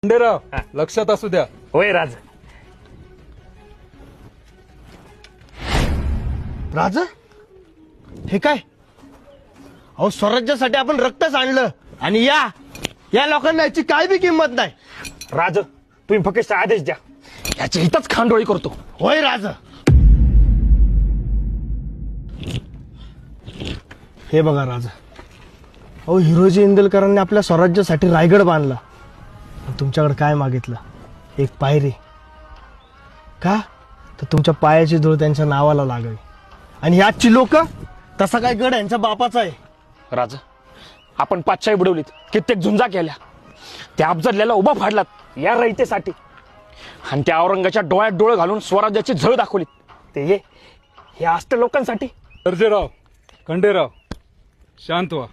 खंडेराव लक्षात असू द्या. होय राज. राज हे काय? अहो स्वराज्यासाठी आपण रक्तच आणलं आणि या लोकांना याची काय बी किंमत नाही. राज तुम्ही फक्त आदेश द्या, याची हितच खांडोळी करतो. होय राज. हे बघा राज, अहो हिरोजी इंदलकरांनी आपल्या स्वराज्यासाठी रायगड बांधला. तुमच्याकडे काय मागितलं? एक पायरी. का तर तुमच्या पायाची धूळ त्यांच्या नावाला लागावी. आणि याची लोक, तसा काय गड यांच्या बापाचा आहे. राज आपण पाचशाही बुडवलीत, कित्येक झुंजा केल्या, त्या अफजलल्याला उभा फाडलात या रयतेसाठी, आणि त्या औरंगाच्या डोळ्यात डोळे घालून स्वराज्याची झळ दाखवलीत. ते हे असते लोकांसाठी. सर्जेराव, खंडेराव शांत व्हा.